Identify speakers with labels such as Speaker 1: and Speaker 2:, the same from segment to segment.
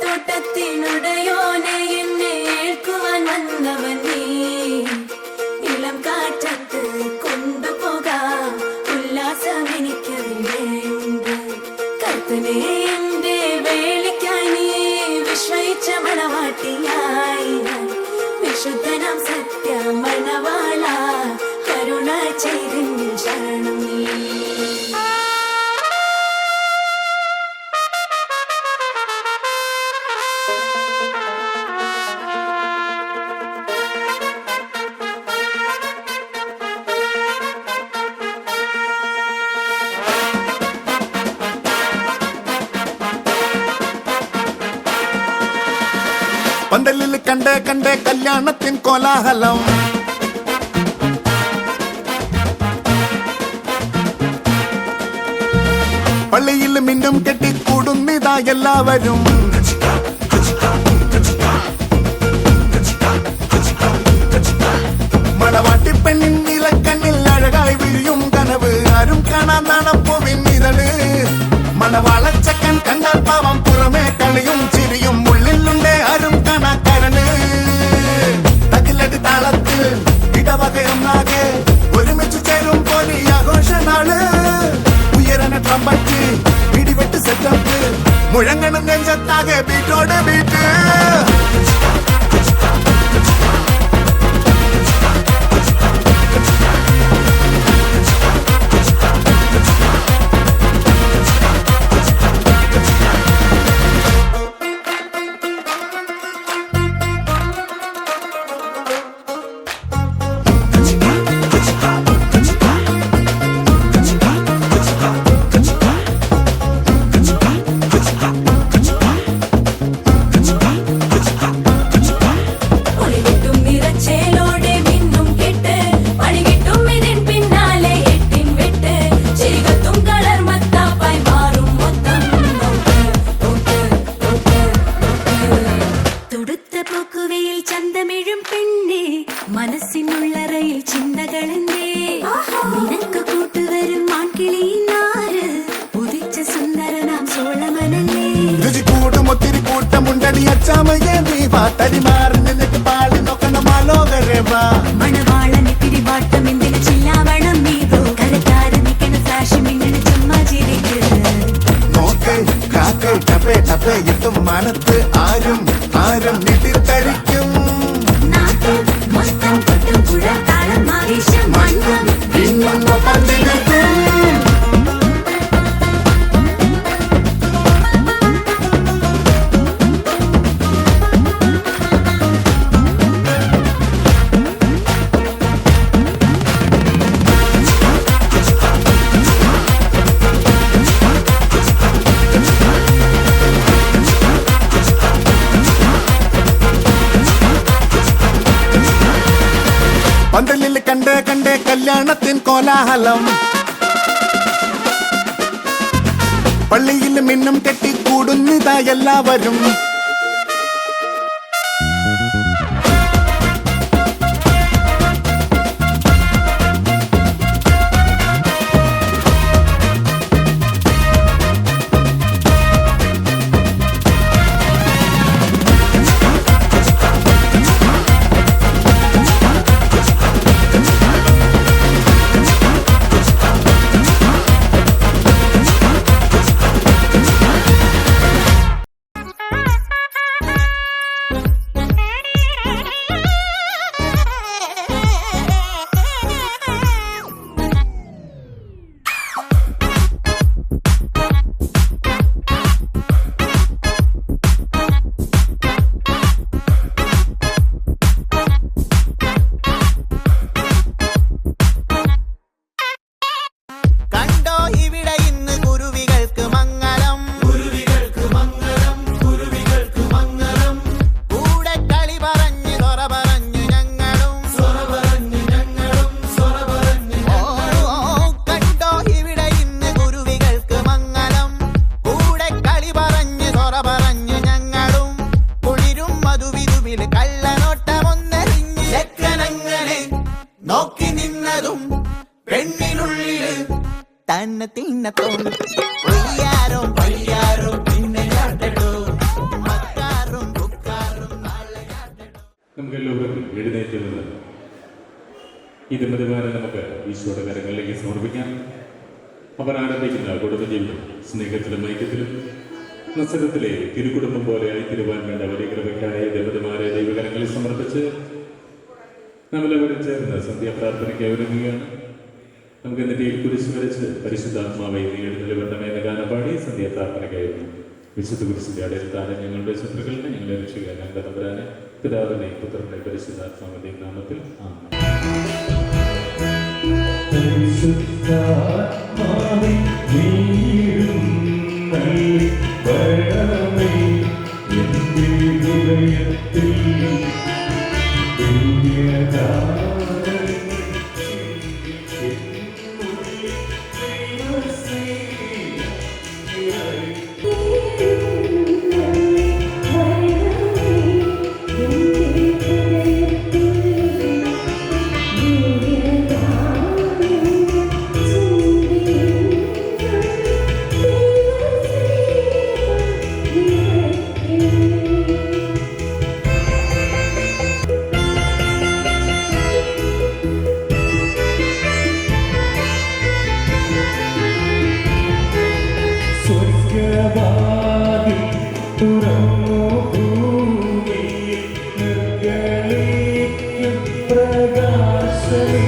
Speaker 1: തോട്ടത്തിനുടയോനെ എന്നെ ഏൽക്കുവാൻ വന്നവൻ നീ ഇളം കാറ്റത്ത് കൊണ്ടുപോകാം ഉല്ലാസം എനിക്കറിയുണ്ട് കർത്തനെ എന്റെ വേളിക്കായി നീ വിശ്വയിച്ച മണവാട്ടിയായി വിശുദ്ധനാം സത്യ മണവാള കരുണ ചെയ്തിന് ശരണം നീ
Speaker 2: പന്തലിൽ കണ്ടേ കല്യാണത്തിൻ കോലാഹലം പള്ളിയിൽ മിന്നും കെട്ടിക്കൂടുന്നിതാ എല്ലാവരും മണവാട്ടിപ്പെണ്ണിൻ നിലക്കണ്ണിൽ അഴകായി വിരിയും കനവ് ആരും കാണാൻ നടപ്പുവിൻ നിഴല് മണവാളച്ചക്കൻ കണ്ടാൽ പാവം പുറമേ കളിയും ചിരിയും ഉള്ളിലുണ്ടേ ആരും കാണാക്കരണ് തകിലടി താളത്തിൽ ഇടവകയൊന്നാകെ ഒരുമിച്ച് ചേരും പോലെ ആഘോഷനാള് ഉയരണ ട്രംപറ്റ് പിടിവെട്ട് സെറ്റപ്പ് മുഴങ്ങണം നെഞ്ചത്താകെ ബീറ്റോട് ബീറ്റ്
Speaker 1: മനസ്സിനുള്ളറയിൽ ചിന്തകളെന്തേ നിനക്ക് കൂട്ടുവരും മാൻകിളിനാര് ഉദിച്ച സുന്ദരനാം സോളമനല്ലേ
Speaker 2: രുചി കൂടും ഒത്തിരി കൂട്ടമുണ്ടടി അച്ചാമയെ നീ പാട്ടടി മാറി നിന്നിട്ട് പാടി നോക്കണ മാലോകരെ വാ
Speaker 1: മണവാളന് പിടിപാട്ടം എന്തിനു ചില്ലാവണം നീതോ കരക്കാര് നിക്കണ ഫ്ലാഷ് മിന്നണ ചുമ്മാ ചിരിക്ക്
Speaker 2: നോക്ക് കാക്ക് ടപ്പേ ടപ്പേ എത്തും മനത്ത് ആരും ആരും നീട്ടി കഴിക്കും
Speaker 1: മൊത്തം കൊട്ടും കുഴത്താളം ആവേശം മണ്ണം
Speaker 2: ഇന്നൊന്ന പന്തികൾക്കും പന്തലിൽ കണ്ടേ കല്യാണത്തിൻ കോലാഹലം പള്ളിയിൽ മിന്നും കെട്ടിക്കൂടുന്നിതാ എല്ലാവരും
Speaker 3: കണ്ണുവില് കള്ളനോട്ടമൊന്നരിഞ്ഞ് ലക്ഷണങ്ങളെ നോക്കി നിന്നതും പെണ്ണിനുള്ളില് തന്നെ തിന്നത്തും പൊയ്യാരോ പയ്യാരോ പിന്നെ കാട്ടടോ മക്കാറും ബുക്കാറും നാളെ കാട്ടടോ.
Speaker 4: നമുക്ക് എല്ലാവർക്കും എഴുന്നേറ്റ് നിന്ന് ഈ ദമ്പതിമാരെ നമുക്ക് ഈശോയുടെ കരങ്ങളിലേക്ക് സമർപ്പിക്കാം. അവർ ആരംഭിക്കുന്ന കുടുംബജീവിതം സ്നേഹത്തിലും ഐക്യത്തിലും നസരത്തിലെ തിരുകുടുംബം പോലെ ആയിത്തീരുവാൻ വേണ്ട വലിയ കൃപയ്ക്കായ ദമ്പതിമാരെ ദൈവകരങ്ങളിൽ സമർപ്പിച്ച് നമ്മളെവരും ചേർന്ന് സന്ധ്യാപ്രാർത്ഥനയ്ക്ക് ഒരുങ്ങുകയാണ്. നമുക്ക് നെറ്റിയിൽ കുരിശ് വരച്ച് പരിശുദ്ധാത്മാവെ നീ എഴുന്നള്ളി വരണമേ എന്ന ഗാനം പാടി സന്ധ്യാപ്രാർത്ഥനയ്ക്കായിരുന്നു. വിശുദ്ധ കുരിശിന്റെ അടയാളത്താലെ ഞങ്ങളുടെ ശത്രുക്കളിനെ ഞങ്ങളെ രക്ഷിക്കാൻ ഞങ്ങളുടെ തമ്പുരാനെ പിതാവിനെ പുത്രന്റെ പരിശുദ്ധാത്മാവിന്റെ നാമത്തിൽ ആമേൻ.
Speaker 5: പരിശുദ്ധാത്മാവേ നീയും നൽകി വരണമേ എൻ്റെ ഹൃദയത്തിൽ സ്വർഗവാതിൽ തുറന്നു ഭൂമിയിൽ നിർഗളിക്കും പ്രകാശമേ.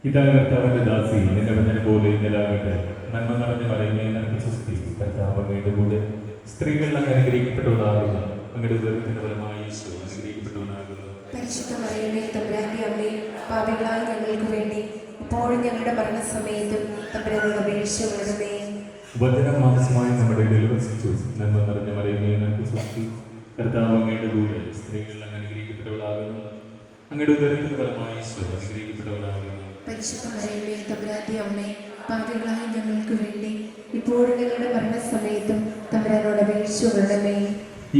Speaker 4: ഇതാ കർത്താവിന്റെ ദാസി നിന്റെ വചന പോലെ ഇന്നലാകട്ടെ. നന്മ നിറഞ്ഞ മറിയമേ നിനക്ക് സ്തുതി. കർത്താവ് അങ്ങയുടെ കൂടെ സ്ത്രീകൾ അങ്ങ് അനുഗ്രഹിക്കപ്പെട്ടവളാകുന്നു. അങ്ങയുടെ ഉദരത്തിന്റെ ഫലമായി ഈശോ അനുഗ്രഹിക്കപ്പെട്ടവനാകുന്നു.
Speaker 6: പരിശുദ്ധ മറിയമേ തമ്പുരാന്റെ അമ്മേ, പാപികളായ ഞങ്ങൾക്ക് വേണ്ടി ഇപ്പോഴും ഞങ്ങളുടെ മരണസമയത്തും തമ്പുരാനോട് അപേക്ഷിച്ചുകൊള്ളണമേ.
Speaker 4: വചനം മാംസമായി നമ്മുടെ ഇടയിൽ വസിച്ചു. നന്മ നിറഞ്ഞ മറിയമേ നിനക്ക് സ്തുതി. കർത്താവ് അങ്ങയുടെ കൂടെ സ്ത്രീകൾ അങ്ങ് അനുഗ്രഹിക്കപ്പെട്ടവളാകുന്നു. അങ്ങയുടെ ഉദരത്തിന്റെ ഫലമായി ഈശോ അനുഗ്രഹിക്കപ്പെട്ടവളാകുന്നു.
Speaker 6: പരിശുദ്ധ മറിയമേ തമ്പുരാന്റെ അമ്മേ, പാപികളായ ഞങ്ങൾക്ക് വേണ്ടി ഇപ്പോഴും ഞങ്ങളുടെ മരണസമയത്തും തമ്പുരാനോട് അപേക്ഷിച്ചുകൊള്ളണമേ.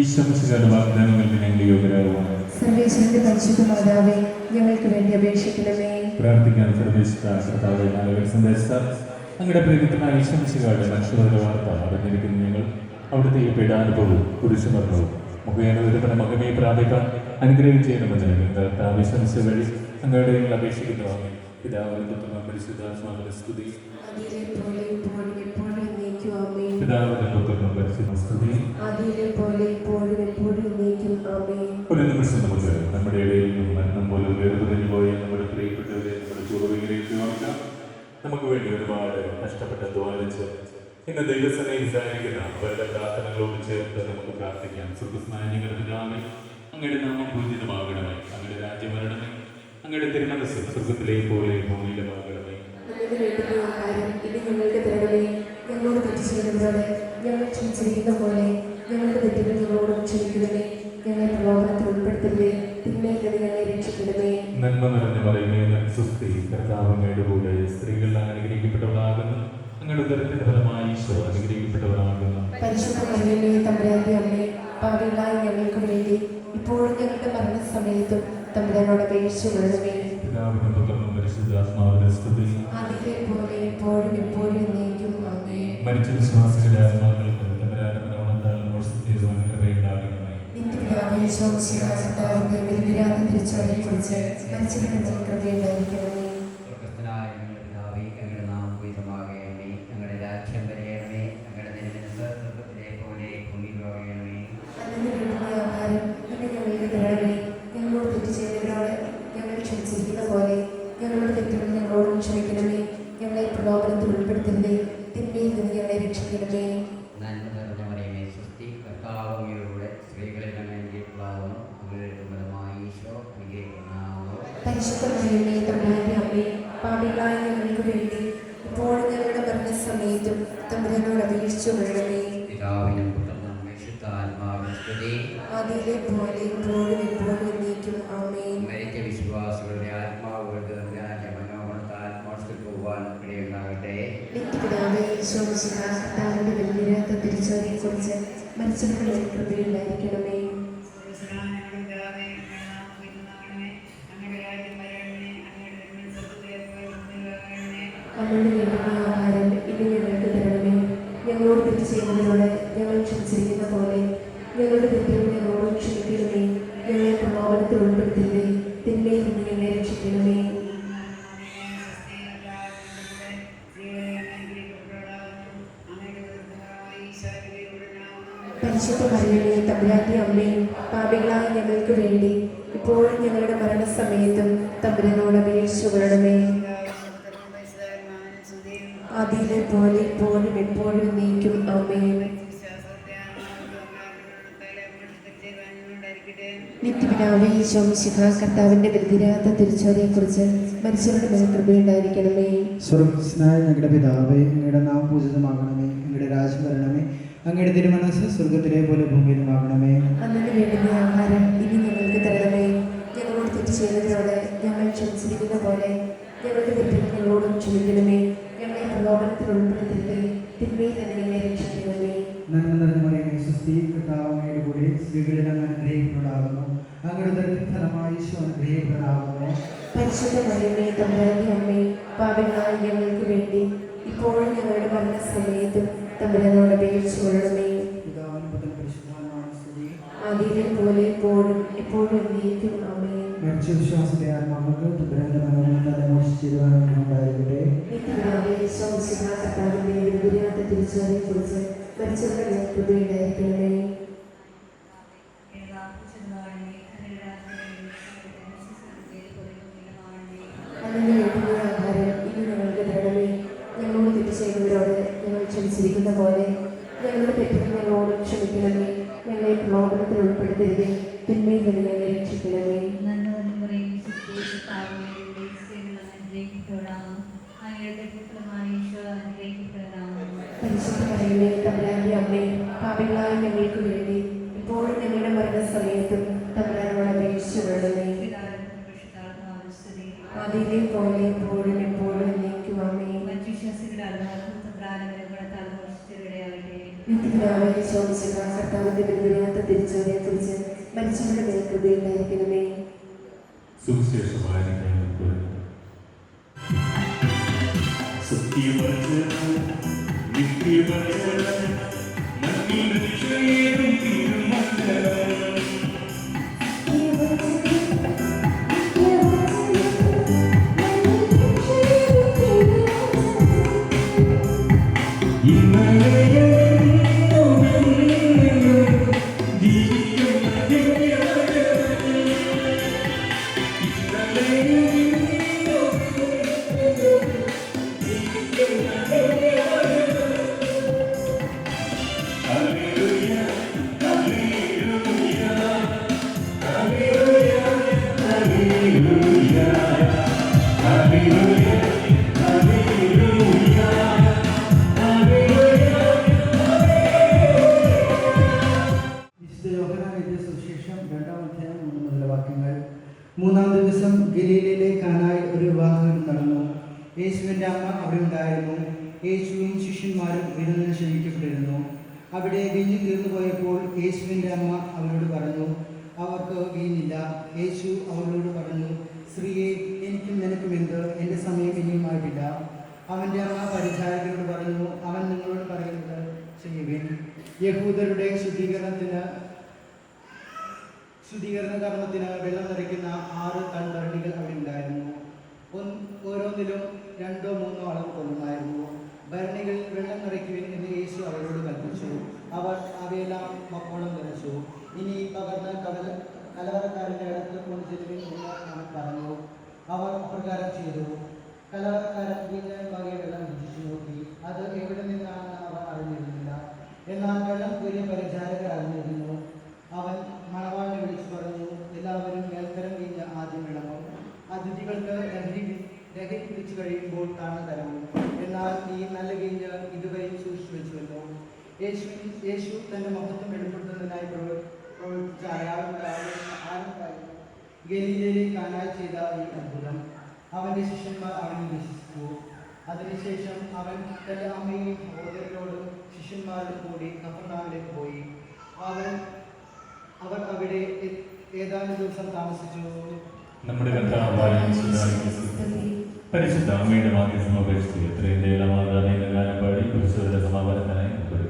Speaker 4: ഈശ്വരയുടെ വാഗ്ദാനങ്ങൾക്ക് ഞങ്ങൾ യോഗ്യരാകുവാൻ
Speaker 6: സർവേശ്വരന്റെ പരിശുദ്ധ മാതാവേ, ഞങ്ങൾക്ക് വേണ്ടി അപേക്ഷിക്കണമേ.
Speaker 4: പ്രാർത്ഥിക്കാൻ സർവേശ്വര കർത്താവേ നാലുകൾ സന്ദേശിച്ചാൽ അങ്ങയുടെ പ്രീതിക്കുന്ന ഈശ്വരയുടെ മനുഷ്യരുടെ വാർത്ത അറിഞ്ഞിരിക്കുന്ന ഞങ്ങൾ അവിടുത്തെ ഈ പീഡാനുഭവവും കുരിശുമരണവും മുഖേന ഒരുപന മകമയെ പ്രാപിക്കാൻ അനുഗ്രഹം ചെയ്യണമെന്ന് കർത്താവിശ്വസിച്ച വഴി അങ്ങയുടെ ഞങ്ങൾ അപേക്ഷിക്കുന്നതാണ്. പിതാവിനും പുത്രനും പരിശുദ്ധാത്മാവിന്റെ സ്തുതി.
Speaker 6: ആദിയിലെ പോലെ ഇപ്പോഴും എപ്പോഴും എന്നേക്കും ആമേൻ.
Speaker 4: പിതാവിനും പുത്രനും പരിശുദ്ധ സ്തുതി.
Speaker 6: ആദിയിലെ പോലെ ഇപ്പോഴും എപ്പോഴും എന്നേക്കും ആമേൻ.
Speaker 4: ഒരു നിമിഷം നമുക്ക് നമ്മുടെ ഇടയിൽ നിന്നും മരണം പോലെ വേർതിരിഞ്ഞു പോയ നമ്മുടെ പ്രിയപ്പെട്ടവരെ നമ്മുടെ പൂർവ്വികരേക്ക് ഓർക്കാം. നമുക്ക് വേണ്ടി ഒരുപാട് കഷ്ടപ്പെട്ട് അധ്വാനിച്ച് ഇന്ന് ദൈവസനയിൽ വിചാരിക്കുന്ന അവരുടെ പ്രാർത്ഥനകളോട് ചേർത്ത് നമുക്ക് പ്രാർത്ഥിക്കാം. സ്വർഗ്ഗസ്നായ ഞങ്ങളുടെ പിതാവേ, അങ്ങയുടെ നാമം പൂജിതമാകണമേ. അങ്ങയുടെ രാജ്യം വരണമേ. അങ്ങയുടെ തിരുമനസ്സ് സ്വർഗ്ഗത്തിലെ പോലെ ഭൂമിയിലുമാകണമേ.
Speaker 6: ഞങ്ങൾക്ക് വേണ്ടുന്ന ആഹാരം ഇനി ഞങ്ങളുടെ തരണമേ. ഞങ്ങളോട് തെറ്റ് ചെയ്യുന്നവരോട് ഞങ്ങൾ ക്ഷമിച്ചിരിക്കുന്ന പോലെ ഞങ്ങളുടെ തെറ്റുകൾ ഞങ്ങളോടും ക്ഷമിക്കണമേ. ഞങ്ങളെ പ്രലോഭനത്തിൽ ഉൾപ്പെടുത്തരുതേ, തിന്മയിൽ നിന്ന് ഞങ്ങളെ രക്ഷിക്കണമേ.
Speaker 4: നന്മ നിറഞ്ഞ മറിയമേ നിനക്ക് സ്തുതി. കർത്താവ് അങ്ങയുടെ കൂടെ സ്ത്രീകൾ അനുഗ്രഹിക്കപ്പെട്ടവളാകുന്നു. അങ്ങയുടെ ഉദരത്തിന്റെ ഫലമായി ഈശോ അനുഗ്രഹിക്കപ്പെട്ടവളാകുന്നു.
Speaker 6: പരിശുദ്ധ മറിയമേ തമ്പുരാന്റെ അമ്മേ, പാപികളായ ഞങ്ങൾക്ക് വേണ്ടി ഇപ്പോഴും ഞങ്ങളുടെ മരണസമയത്തും തമ്പുരാനോട് അപേക്ഷിച്ചുകൊള്ളണമേ.
Speaker 4: പിതാവിനും പുത്രനും പരിശുദ്ധാത്മാവിന്റെ സ്തുതി.
Speaker 6: ആദിയിലെ പോലെ ഇപ്പോഴും എപ്പോഴും എന്നേക്കും ആമേൻ.
Speaker 4: മരിച്ച വിശ്വാസികളുടെ ആത്മാക്കൾക്ക് തമ്പുരാന്റെ മനോഹരത്താൽ മോശം കൃപയുണ്ടാകണമേ.
Speaker 6: നിത്യപിതാവേ ശോഭിച്ചിരിക്കുന്ന വിരുദ്ധരാധ തിരിച്ചറിയെക്കുറിച്ച് മരിച്ചവരുടെ കൃപയുണ്ടായിരിക്കണമേ.
Speaker 7: സ്വർഗ്ഗസ്ഥനായ ഞങ്ങളുടെ പിതാവേ, അങ്ങയുടെ നാമം പൂജിതമാകണമേ. അങ്ങയുടെ രാജ്യം വരയണമേ. അങ്ങയുടെ തിരുമനസ്സ് സ്വർഗ്ഗത്തിലെ പോലെ ഭൂമിയിലുമാകണമേ.
Speaker 6: അതിന് വേണ്ടുന്ന ആഹാരം ഇന്ന് ഞങ്ങൾക്ക് തരണമേ. ഞങ്ങളോട് തെറ്റ് ചെയ്യുന്നവരോട് ഞങ്ങൾ ക്ഷമിച്ചിരിക്കുന്ന പോലെ ഞങ്ങളുടെ തെറ്റുകൾ ഞങ്ങളോടും ക്ഷമിക്കണമേ. ഞങ്ങളെ പ്രലോഭനത്തിൽ ഉൾപ്പെടുത്തരുതേ, തിന്മയിൽ നിന്ന് ഞങ്ങളെ രക്ഷിക്കണമേ.
Speaker 7: നന്മ നിറഞ്ഞ മറിയമേ
Speaker 6: പരിശുദ്ധ മറിയമേ തമ്പുരാന്റെ അമ്മേ പാപികളായ ഞങ്ങൾക്ക് വേണ്ടി ഇപ്പോൾ ഞങ്ങളുടെ മരണസമയത്തും തമ്പുരാനോട് അപേക്ഷിച്ചു കൊള്ളണമേ.
Speaker 7: പിതാവിനും പുത്രനും വിശുദ്ധാത്മാവിനും സ്തുതി.
Speaker 6: ആദിയിലെ പോലെ ഇപ്പോഴും എപ്പോഴും എന്നേക്കും ആമേൻ.
Speaker 7: മരിച്ച വിശ്വാസികളുടെ ആത്മാവുകൾക്ക് മനോഹരത്താൽ മോക്ഷത്തിൽ പോകാൻ ഇടയുണ്ടാകട്ടെ.
Speaker 6: നിത്യപിതാവേ ഈശോമിശിഹാ കർത്താവിന്റെ വലിയ തിരിച്ചറിയെക്കുറിച്ച് മരിച്ചവരുടെ കൃപയുണ്ടായിരിക്കണമേ. അമ്മയുടെ വേണ്ടുന്ന ആഹാരം ഇനി ഞങ്ങൾക്ക് തരണമേ. ഞങ്ങളോട് തെറ്റ് ചെയ്യുന്നതിനോട് ഞങ്ങൾ ക്ഷമിച്ചിരിക്കുന്ന പോലെ ഞങ്ങളുടെ തെറ്റുകൾ ഞങ്ങളോട് ക്ഷമിക്കണമേ. ഞങ്ങളെ പ്രലോഭനത്തിൽ ഉൾപ്പെടുത്തരുതേ, തിന്മയിൽ നിന്ന് ഞങ്ങളെ രക്ഷിക്കണമേ. പരിശുദ്ധ മറിയമേ തമ്പുരാന്റെ അമ്മേ പാപികളായ ഞങ്ങൾക്ക് വേണ്ടി ഇപ്പോഴും ഞങ്ങളുടെ മരണസമയത്തും തമ്പുരാനോട് അപേക്ഷിച്ചു കൊള്ളണമേ. ആദിയിലെ പോലെ ഇപ്പോഴും എപ്പോഴും എന്നേക്കും ആമേൻ. നിത്യപിതാവേ ഈശോമിശിഹാ കർത്താവിന്റെ ബലിരാത്ത തിരിച്ചറിയെക്കുറിച്ച് മരിച്ചവരുടെ മേൽ കൃപയുണ്ടായിരിക്കണമേ.
Speaker 8: സ്വർഗസ്നായ ഞങ്ങളുടെ പിതാവേ, അങ്ങയുടെ നാമം പൂജിതമാകണമേ, അങ്ങയുടെ രാജ്യം വരണമേ, അങ്ങയുടെ തിരുമനസ്സ് സ്വർഗത്തിലെ പോലെ ഭൂമിയിലുമാകണമേ.
Speaker 6: അന്നു വേണ്ടുന്ന ആഹാരം ഇനി ഞങ്ങൾക്ക് തരണമേ. ഞങ്ങളോട് തെറ്റ് ചെയ്യുന്നതിനോട് ഞങ്ങൾ ക്ഷമിച്ചിരിക്കുന്ന പോലെ ഞങ്ങളുടെ തെറ്റുകൾ ഞങ്ങളോടും ക്ഷമിക്കണമേ. ഞങ്ങളെ പ്രലോഭനത്തിൽ ഉൾപ്പെടുത്തരുതേ, തിന്മയിൽ നിന്ന് ഞങ്ങളെ രക്ഷിക്കണമേ.
Speaker 8: നന്മ നിറഞ്ഞ മറിയമേ സ്വസ്തി, കർത്താവ് അങ്ങയുടെ കൂടെ സ്ത്രീകളിൽ അങ്ങ് അനുഗ്രഹിക്കപ്പെടാകുന്നു, അങ്ങയുടെ ഉദരത്തിൻ ഫലമായി ഈശോ അനുഗ്രഹിക്കപ്പെടാകുന്നു.
Speaker 6: പരിശുദ്ധ മറിയമേ തമ്പുരാന്റെ അമ്മേ പാപികളായ ഞങ്ങൾക്ക് വേണ്ടി ഇപ്പോഴും ഞങ്ങളുടെ മരണസമയത്തും തമ്പുരാനോട് അപേക്ഷിച്ചു കൊള്ളണമേ.
Speaker 8: പിതാവിനും പുത്രനും പരിശുദ്ധാത്മാവിനും സ്തുതി.
Speaker 6: ആദിയിലെ പോലെ എപ്പോഴും എപ്പോഴും എന്നേക്കും ആമേൻ.
Speaker 8: മരിച്ച വിശ്വാസത്തെ ആത്മാക്കൾക്ക് തുബ്രാന്റെ മനോഹരത്തെ മോഷിച്ചിരുവാനുണ്ടായിരിക്കട്ടെ.
Speaker 6: നിത്യപിതാവേ ഈശോമിശിഹാ കർത്താവിന്റെ ബലിരാത്ത തിരിച്ചറിയെക്കുറിച്ച് മരിച്ചവരുടെ മേൽ കൃപയുണ്ടായിരിക്കണമേ. അതിന് വേണ്ടുന്ന ആഹാരം ഇനി ഞങ്ങൾക്ക് തരണമേ. ഞങ്ങളോട് തെറ്റ് ചെയ്യുന്നവരോട് ഞങ്ങൾ ക്ഷമിച്ചിരിക്കുന്ന പോലെ ഞങ്ങളുടെ തെറ്റുകൾ ഞങ്ങളോട് ക്ഷമിക്കണമേ. ഞങ്ങളെ പ്രലോഭനത്തിൽ ഉൾപ്പെടുത്തരുതേ, തിന്മയിൽ നിന്ന് ഞങ്ങളെ രക്ഷിക്കണമേ. പരിശുദ്ധ മറിയമേ തമ്പുരാന്റെ അമ്മേ പാപികളായ ഞങ്ങൾക്ക് വേണ്ടി ഇപ്പോഴും ഞങ്ങളുടെ മരണസമയത്തും തമ്പുരാനോട് അപേക്ഷിച്ചു കൊള്ളണമേ. ആദിയിലെ പോലെ എപ്പോഴും എപ്പോഴും എന്നേക്കും ആമേൻ. നിത്യപിതാവേ ഈശോമിശിഹാ കർത്താവിന്റെ ബലിരാത്ത തിരിച്ചറിയെക്കുറിച്ച് മരിച്ചവരുടെ മേൽ കൃപയുണ്ടായിരിക്കണമേ.
Speaker 4: സുവിശേഷവായനയ്ക്കായി നമുക്ക് സത്യവചനം നിത്യവചനം നമ്മിൽ നിശ്ചയം തിരുമന്ദിരം
Speaker 8: മൂന്നാം ദിവസം ഗലീലയിലെ കാനായിൽ ഒരു വിവാഹം നടന്നു. യേശുവിൻ്റെ അമ്മ അവിടെ ഉണ്ടായിരുന്നു. യേശുവും ശിഷ്യന്മാരും വിരുന്നിന് ക്ഷണിക്കപ്പെട്ടിരുന്നു. അവിടെ വീഞ്ഞു തീർന്നു പോയപ്പോൾ യേശുവിൻ്റെ അമ്മ അവരോട് പറഞ്ഞു, അവർക്ക് വീഞ്ഞില്ല. യേശു അവളോട് പറഞ്ഞു, സ്ത്രീയെ, എനിക്കും നിനക്കും എന്ത്? എൻ്റെ സമയം ഇനിയുമായിട്ടില്ല. അവൻ്റെ അമ്മ പരിചാരകരോട് പറഞ്ഞു, അവൻ നിങ്ങളോട് പറയുന്നത് ചെയ്യുവിൻ. യഹൂദരുടെ ശുദ്ധീകരണ കർമ്മത്തിന് വെള്ളം നിറയ്ക്കുന്ന 6 കൺഭരണികൾ അവിടെ ഉണ്ടായിരുന്നു. ഓരോന്നിലും 2-3 അളവ് കൊള്ളുമായിരുന്നു. ഭരണികളിൽ വെള്ളം നിറയ്ക്കുവിൻ എന്ന് യേശു അവരോട് കൽപ്പിച്ചു. അവർ അവയെല്ലാം മക്കോളം നിറച്ചു. ഇനി പകർന്ന് കലവറക്കാരൻ്റെ അടുത്ത് കൊണ്ടുചെല്ലുവിൻ എന്ന് അവൻ പറഞ്ഞു. അവർ അപ്രകാരം ചെയ്തു. കലവറക്കാരൻ വീഞ്ഞാൻ വകയെ വെള്ളം രുചിച്ചു നോക്കി. അത് എവിടെ നിന്നാണെന്ന് അവർ അറിഞ്ഞിരുന്നില്ല. എന്നാൽ വെള്ളം കോരിയ പരിചാരകർ അറിഞ്ഞിരുന്നു. അവൻ മണവാളിനെ വിളിച്ചു പറഞ്ഞു, എല്ലാവരും മേൽത്തരം വീഞ്ഞ് ആദ്യം ഇളങ്ങും, അത് കുടിച്ചു കഴിയുമ്പോൾ താഴ്ന്ന തരവും, എന്നാൽ നീ നല്ല വീഞ്ഞ് ഇതുവരെയും സൂക്ഷിച്ചു വെച്ചുവല്ലോ. യേശു തന്റെ മഹത്വം വെളിപ്പെടുത്തുന്നതിനായി പ്രവർത്തിച്ച അടയാളങ്ങളായിരുന്നു ഗലീലയിലെ കാനായിൽ ചെയ്ത ഈ അത്ഭുതം. അവന്റെ ശിഷ്യന്മാർ അവനിൽ വിശ്വസിച്ചു. അതിനുശേഷം അവൻ തന്റെ അമ്മയും സഹോദരനോടും ശിഷ്യന്മാരോടും കൂടി കഫർനാമിലേക്ക് പോയി. അവർ അവിടെ ഏതാനും ദിവസം താമസിച്ചു.
Speaker 5: നമ്മുടെ കർത്താവായ യേശുക്രിസ്തുവിന്റെ പരിശുദ്ധ അമ്മയുടെ മാധ്യസ്ഥം അപേക്ഷിച്ച് എത്രയും ദയമാകാതെ ഗാനം പാടി ക്രിസ്തുവിന്റെ സമാപനത്തിനായി ഉൾപ്പെടും.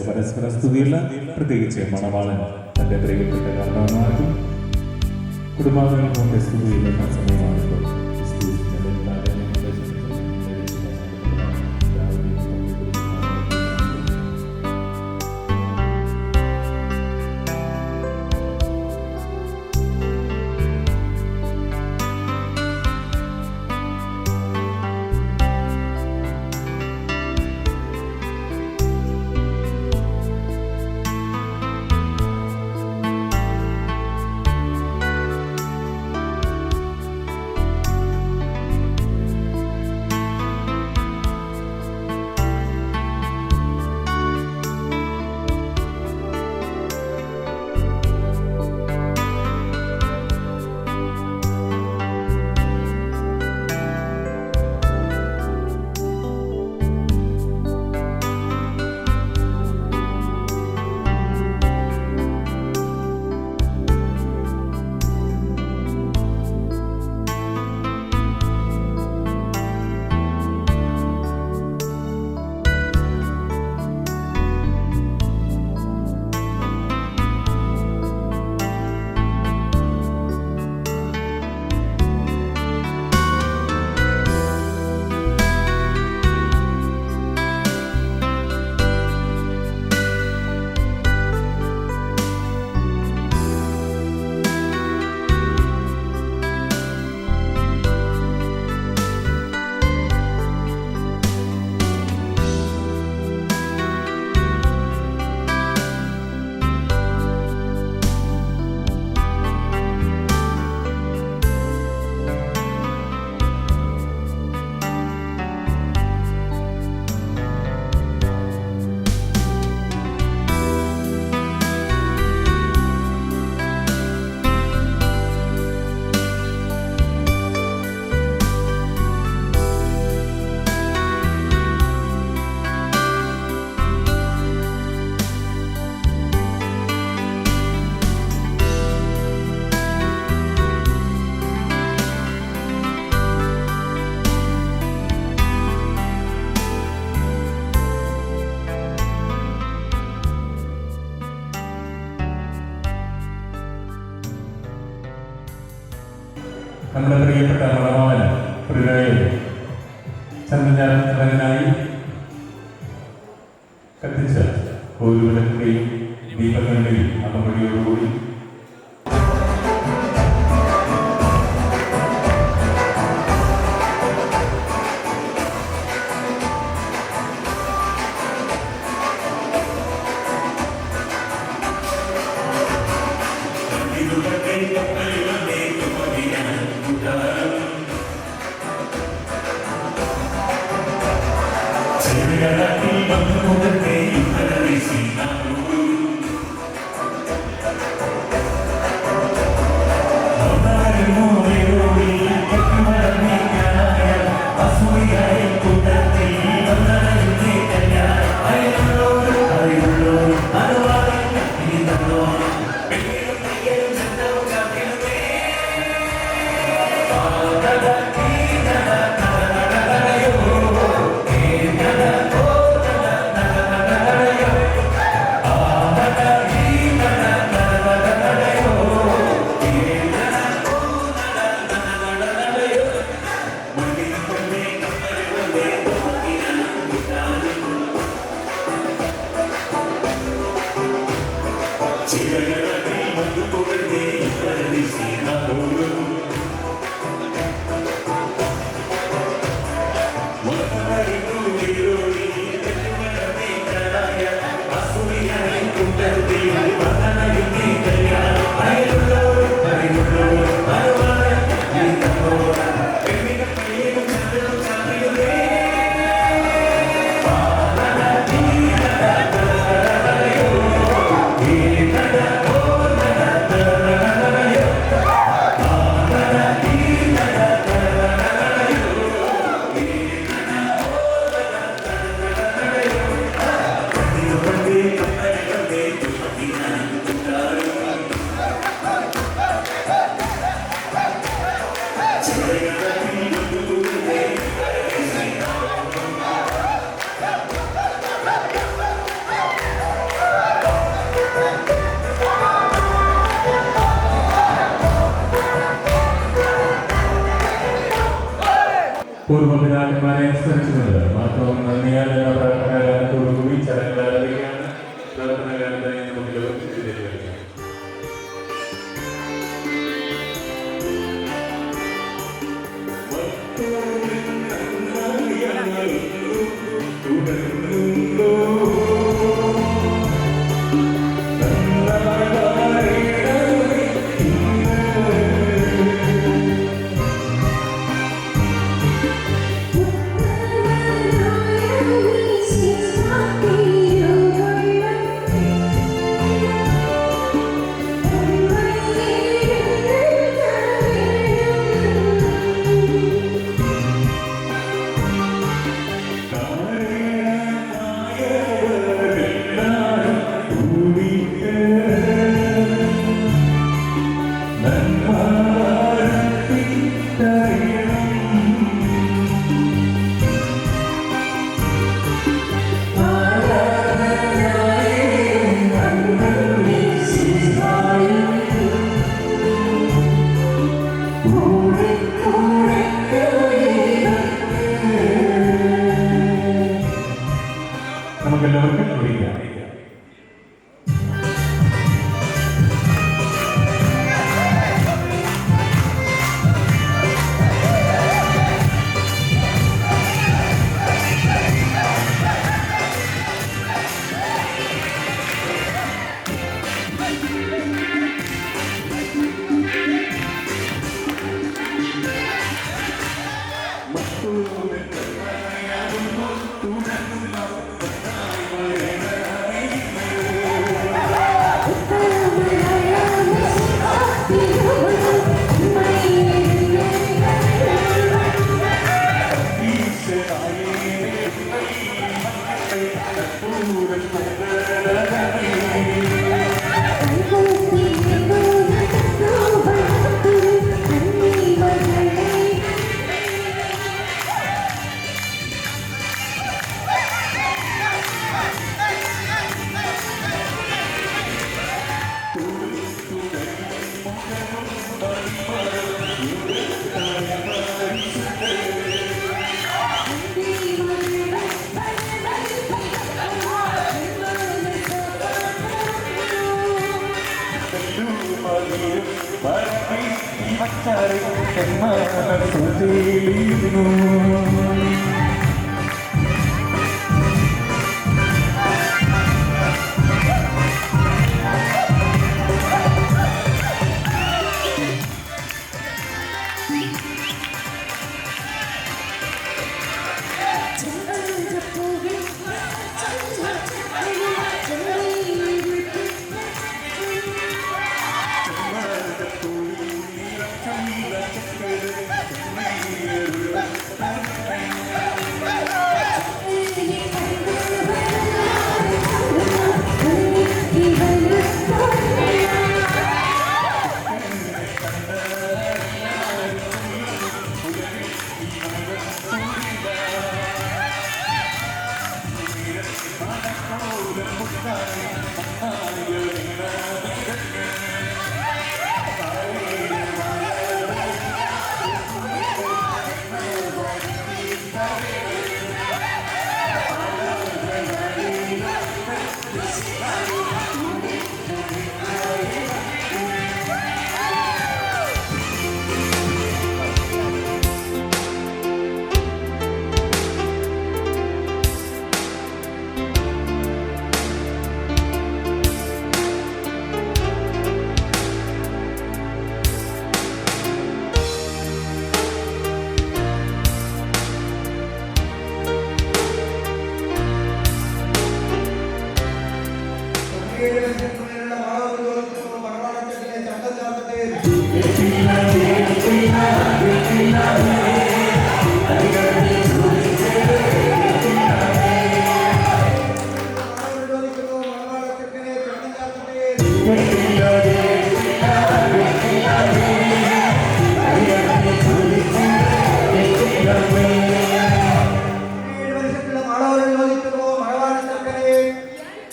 Speaker 5: പരസ്പര സ്തുതിയുള്ള പ്രത്യേകിച്ച് മണവാളൻ തന്റെ പ്രിയപ്പെട്ട കാരണവന്മാർക്കും കുടുംബാംഗങ്ങൾക്കും സ്തുതിയിലുള്ള സമയമാണിപ്പോൾ. നമ്മുടെ പ്രിയപ്പെട്ട മണവാളൻ പ്രിയയിൽ ചന്ദ്രനായി കത്തിച്ച ഒരു വിളക്കിന്റെയും ദീപങ്ങളുടെയും അകമ്പടിയോടുകൂടി പൂർവ്വപിതാക്കന്മാരെ അനുസ്മരിച്ചുകൊണ്ട് മാത്രം നന്ദിയാലുള്ള പ്രാർത്ഥനാകാലത്തോടുകൂടി ചടങ്ങുകൾ ആരംഭിക്കുകയാണ്. പ്രാർത്ഥനാകാലത്തായി നമുക്ക് ലോകത്തിലേക്ക് വയ്ക്കാം. നമുക്കെല്ലാവർക്കും കുടിക്കാം.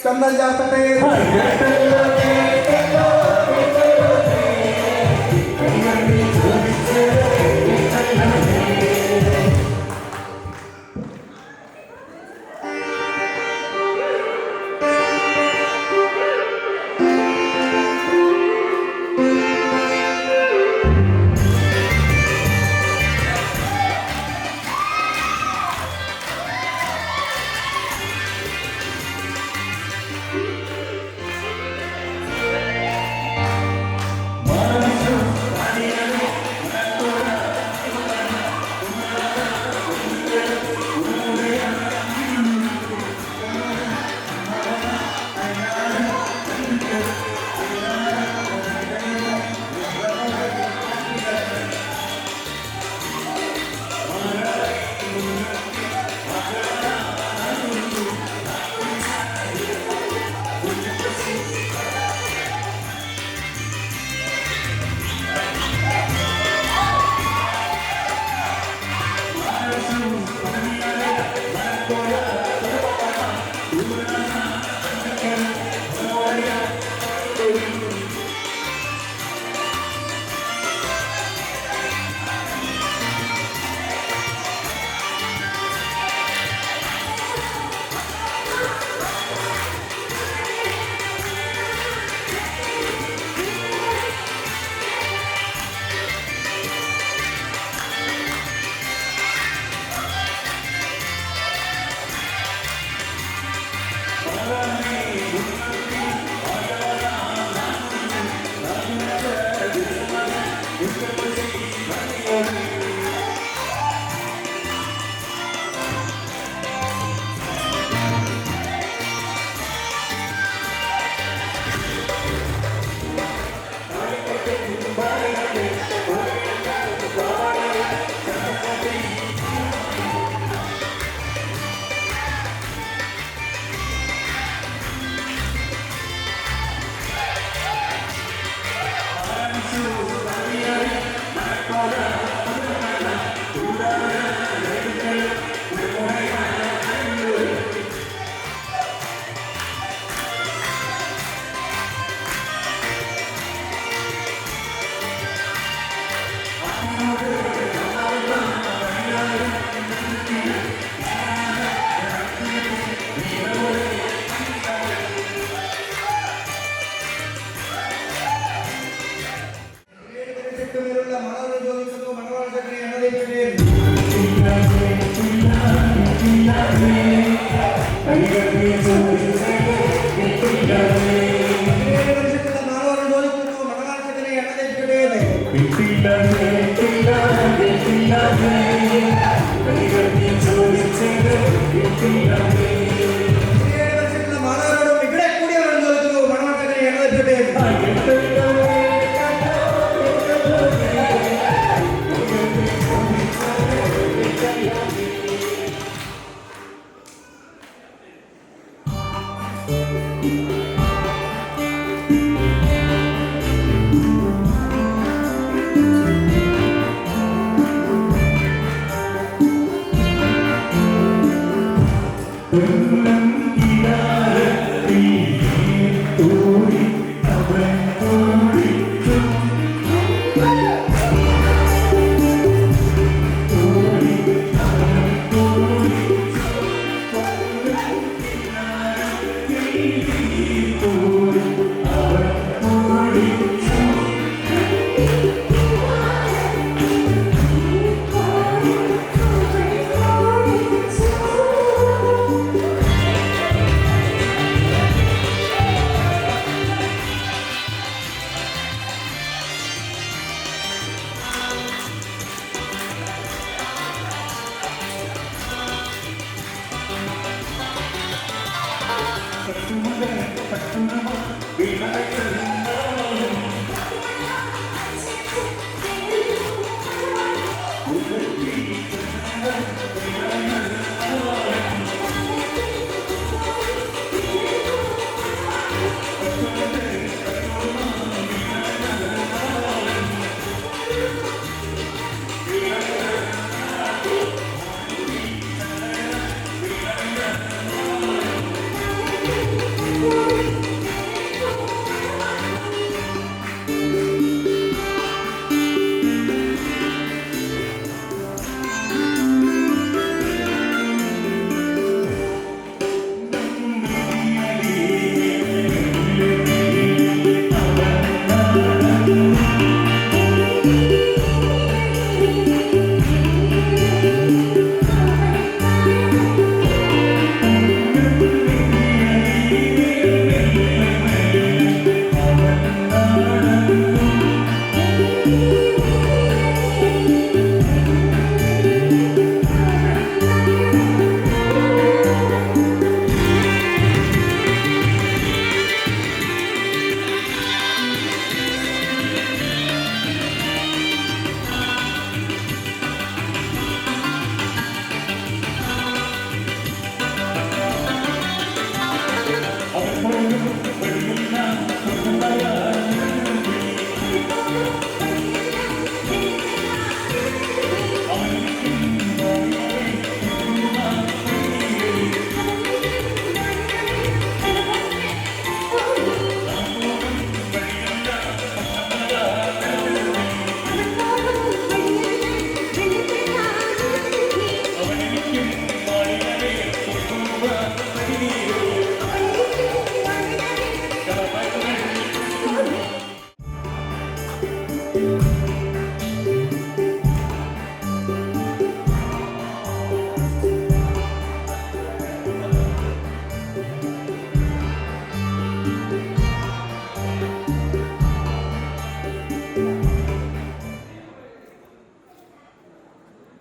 Speaker 8: ചന്ദൻ ചാത്തട്ടെ ഇവിടെ കൂടിയവരെന്ന് ചോദിച്ചു മണമക്കനെ എഴുന്നേറ്റ്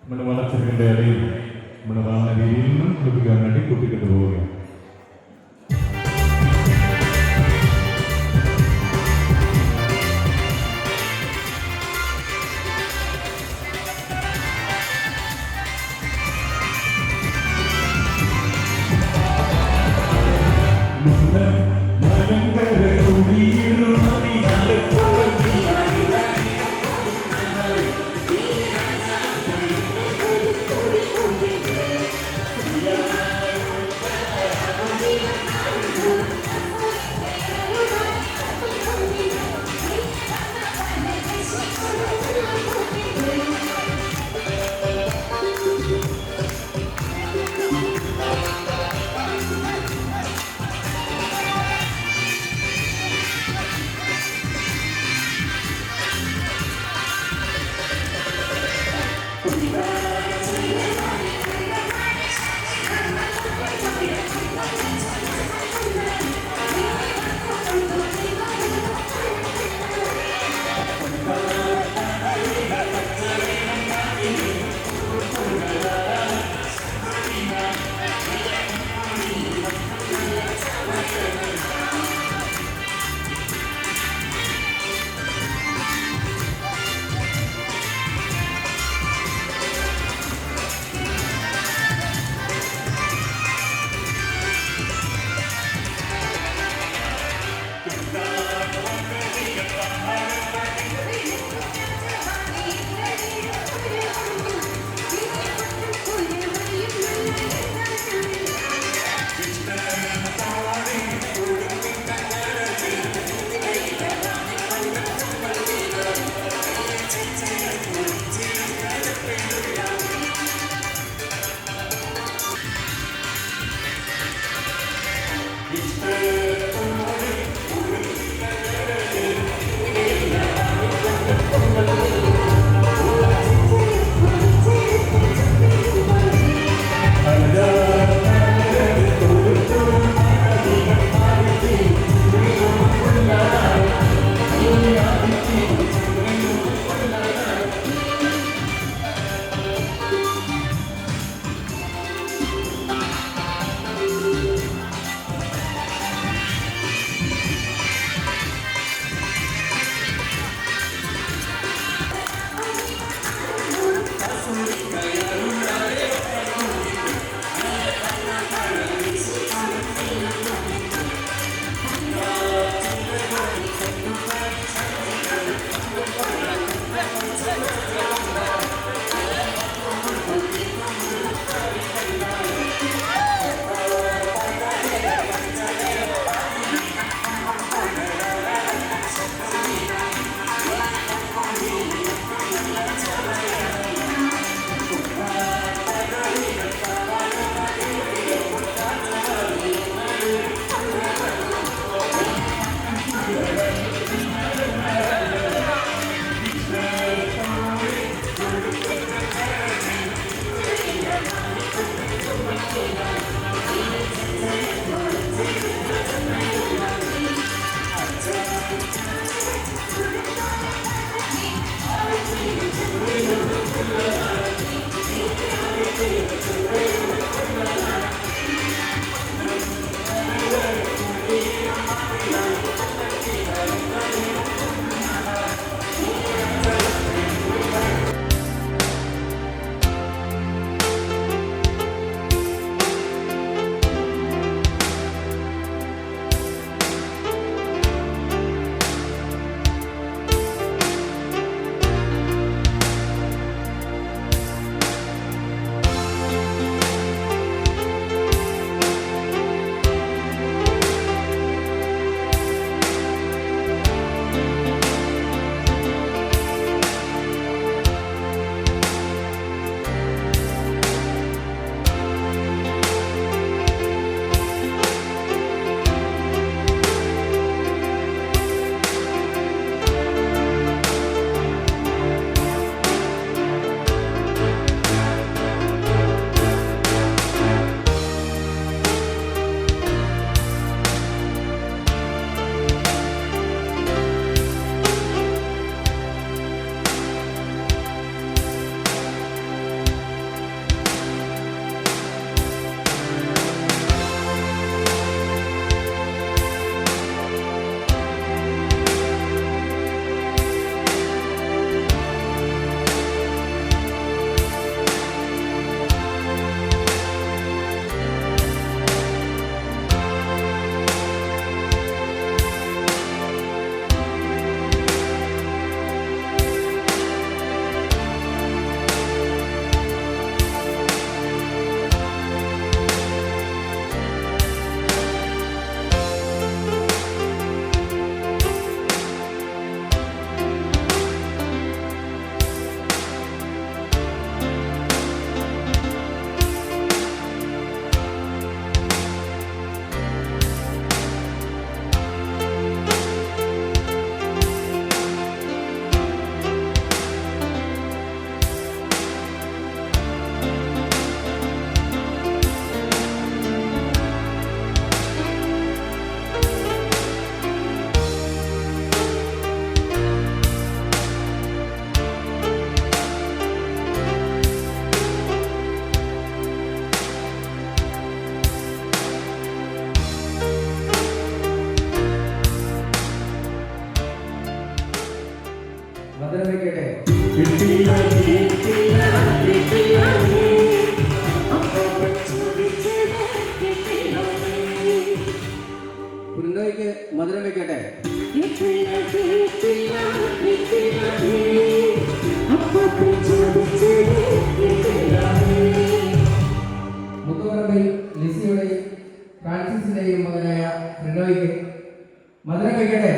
Speaker 5: നമ്മുടെ വളർച്ചയുടെ ഇടയിൽ നമ്മുടെ വാഹനരീതിയിൽ നിന്നും കുളിപ്പിക്കാൻ വേണ്ടി കൂട്ടിക്കൊണ്ടു പോവുകയാണ്.
Speaker 9: കുരുന്തോയ്ക്ക് മധുരം വെക്കട്ടെ. മുത്തുപറമ്പിൽ ലിസിയുടെയും ഫ്രാൻസിസിന്റെയും മകനായ ഫ്രിനോയ്ക്ക് മധുരം വെക്കട്ടെ.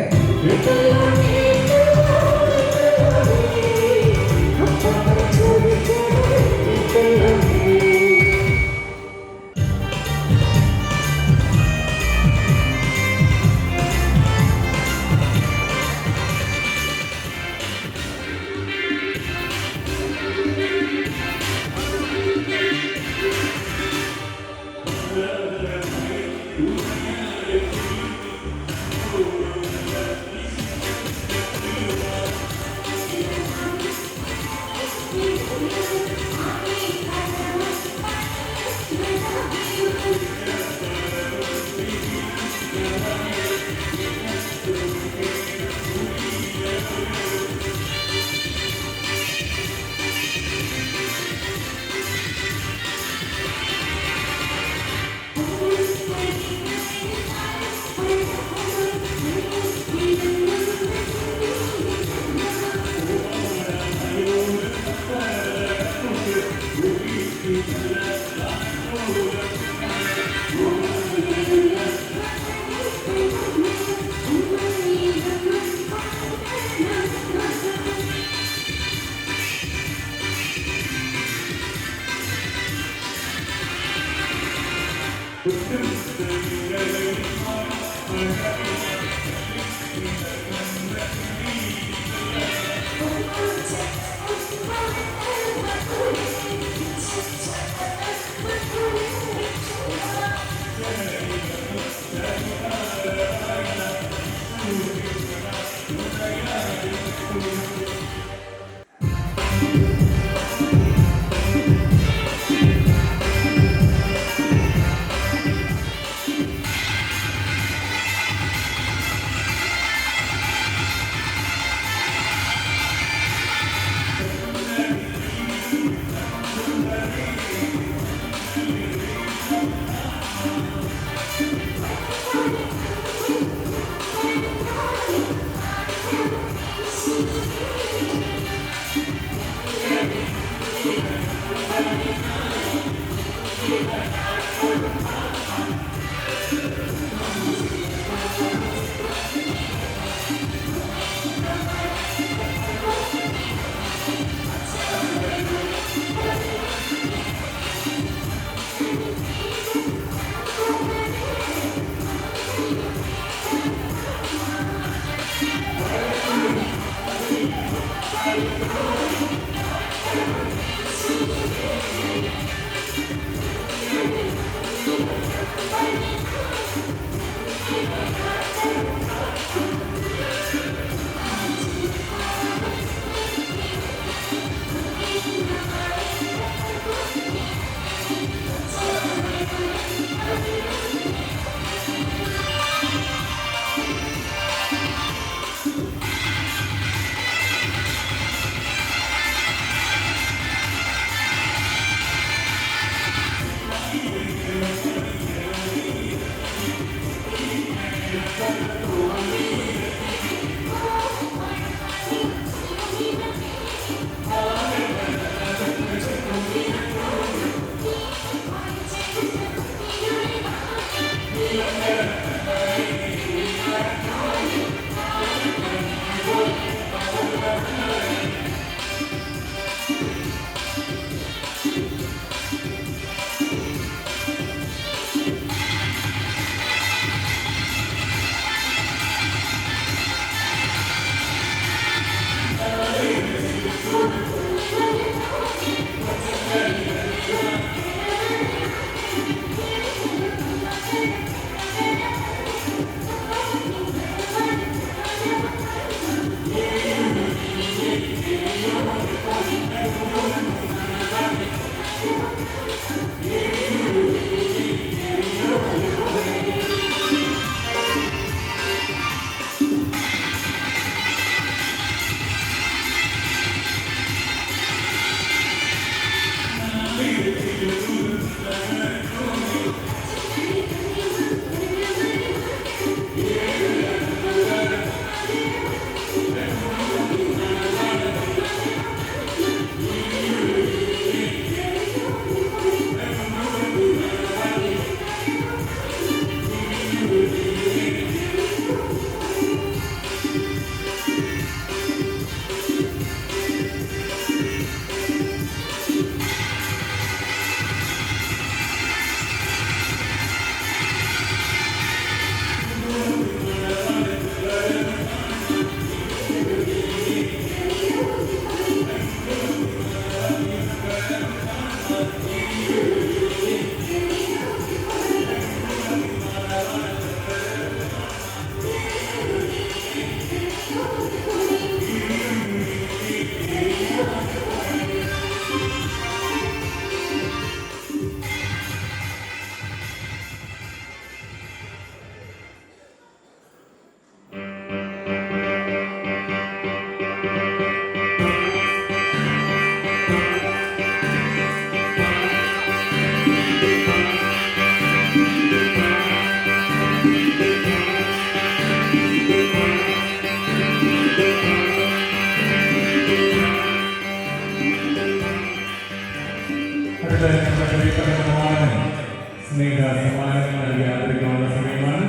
Speaker 5: വിവിധ സമ്മാനങ്ങൾ നൽകി ആദരിക്കാനുള്ള സമയമാണ്.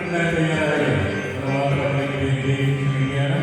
Speaker 5: എല്ലാ തയ്യാറായാലും ക്ഷണിക്കുകയാണ്.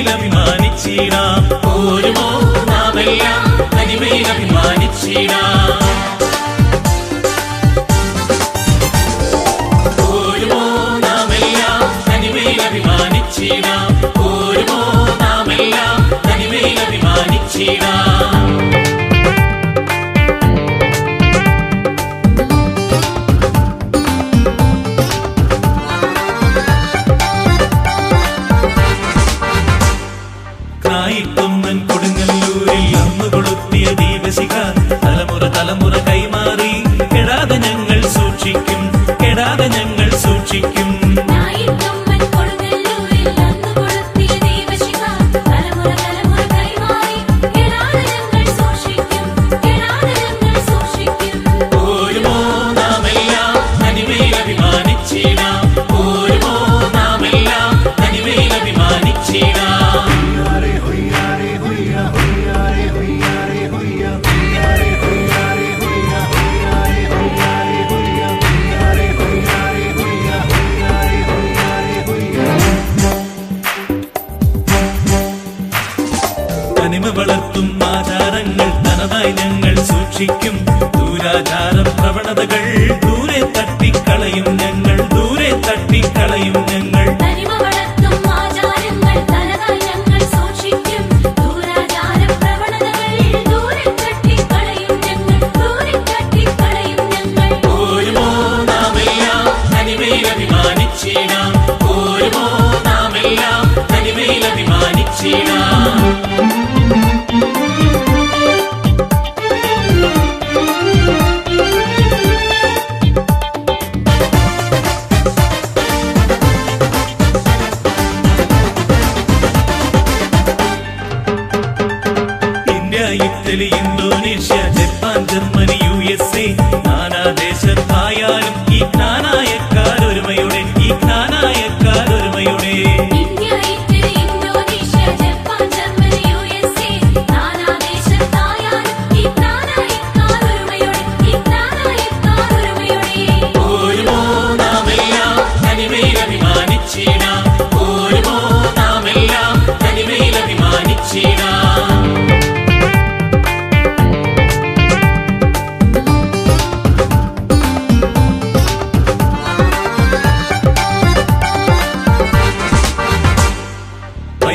Speaker 10: തനിമയിലഭിമാനിച്ചിടാം ഓരുമോ നാമെല്ലാം തനിമയിലഭിമാനിച്ചിടാം ഓരുമോ നാമെല്ലാം തനിമയിലഭിമാനിച്ചിടാം ഓരുമോ നാമെല്ലാം തനിമയിലഭിമാനിച്ചിടാം ായിക്കൊമ്മൻ കൊടുങ്ങല്ലൂരിൽ അന്ന് കൊളുത്തിയ ദീപശിഖ തലമുറ തലമുറ കൈമാറി കെടാതെ ഞങ്ങൾ സൂക്ഷിക്കും കെടാതെ ഞങ്ങൾ സൂക്ഷിക്കും ഓരുമോ നാമെല്ലാം തനിമയിലഭിമാനിച്ചിടാം ഓരുമോ നാമെല്ലാം തനിമയിലഭിമാനിച്ചിടാം തനിമ വളർത്തും ആചാരങ്ങൾ തനതായി ഞങ്ങൾ സൂക്ഷിക്കും ദൂരാചാര പ്രവണതകൾ ദൂരെ തട്ടിക്കളയും ഞങ്ങൾ ദൂരെ തട്ടിക്കളയും ഞങ്ങൾ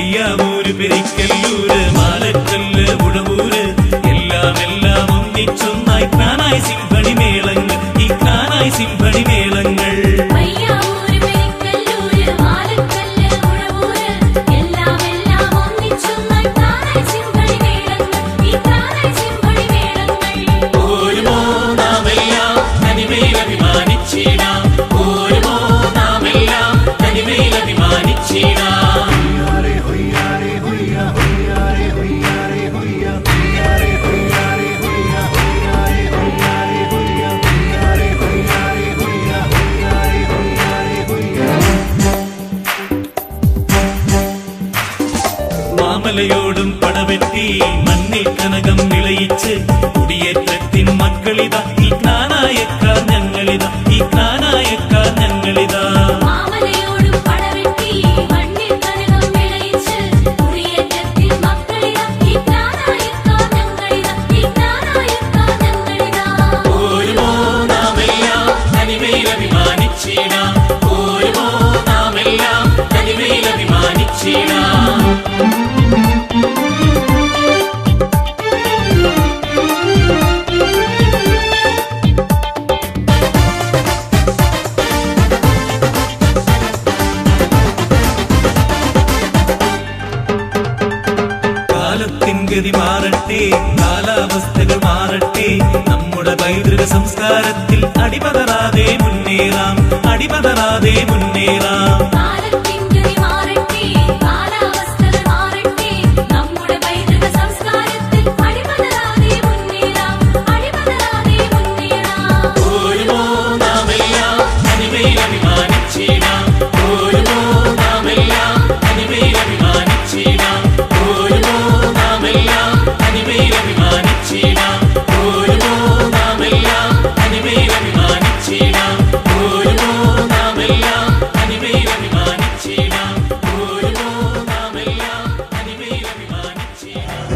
Speaker 10: പയ്യാവൂര് പെരിക്കല്ലൂര് മാലക്കല്ല് ഉഴവൂര് എല്ലാം ഒന്നിച്ചൊന്നായി ക്രാനായി സിംഫണി മേളങ്ങൾ ഈ ക്രാനായി സിംഫണി മേളങ്ങൾ
Speaker 1: പയ്യാവൂര് പെരിക്കല്ലൂര് മാലക്കല്ല് ഉഴവൂര് എല്ലാം ഒന്നിച്ചൊന്നായി ക്രാനായി സിംഫണി മേളങ്ങൾ ഈ ക്രാനായി സിംഫണി മേളങ്ങൾ
Speaker 10: ഓരുമോ നാമെല്ലാം തനിമയിൽ അഭിമാനിച്ചിടാം ഓരുമോ നാമെല്ലാം തനിമയിൽ അഭിമാനിച്ചിടാം മാമലയോടും പടവെട്ടി മണ്ണിൽ കനകം വിളയിച്ച് കുടിയേറ്റത്തിൻ മക്കളിതാ ഈ ജ്ഞാനായക്കാർ ഞങ്ങളിതാ ഈ ജ്ഞാനായക്കാർ ഞങ്ങളിതാ
Speaker 1: മാമലയോടും പടവെട്ടി മണ്ണിൽ കനകം വിളയിച്ച് കുടിയേറ്റത്തിൽ മക്കളിതാ ഈ ജ്ഞാനായക്കാർ ഞങ്ങളിതാ ഈ ജ്ഞാനായക്കാർ ഞങ്ങളിതാ
Speaker 10: ഓരുമോ നാമെല്ലാം തനിമയിൽ അഭിമാനിച്ചിടാം ഓരുമോ നാമെല്ലാം തനിമയിൽ അഭിമാനിച്ചിടാം കാലത്തിൻ ഗതി മാറട്ടെ കാലാവസ്ഥകൾ മാറട്ടെ നമ്മുടെ പൈതൃക സംസ്കാരത്തിൽ അടിപതറാതെ മുന്നേറാം അടിപതറാതെ മുന്നേറാം
Speaker 1: കാലത്തിൻ ഗതി മാറട്ടെ കാലാവസ്ഥകൾ മാറട്ടെ നമ്മുടെ പൈതൃക സംസ്കാരത്തിൽ അടിപതറാതെ മുന്നേറാം അടിപതറാതെ മുന്നേറാം
Speaker 10: ഓരുമോ നാമെല്ലാം തനിമയിൽ അഭിമാനിച്ചിടാം ഓരുമോ നാമെല്ലാം തനിമയിൽ അഭിമാനിച്ചിടാം ഓരുമോ നാമെല്ലാം തനിമയിൽ അഭിമാനിച്ചിടാം ഓരുമോ നാമെല്ലാം തനിമയിൽ അഭിമാനിച്ചിടാം ഓരുമോ നാമെല്ലാം തനിമയിൽ അഭിമാനിച്ചിടാം ഓരുമോ നാമെല്ലാം തനിമയിൽ അഭിമാനിച്ചിടാം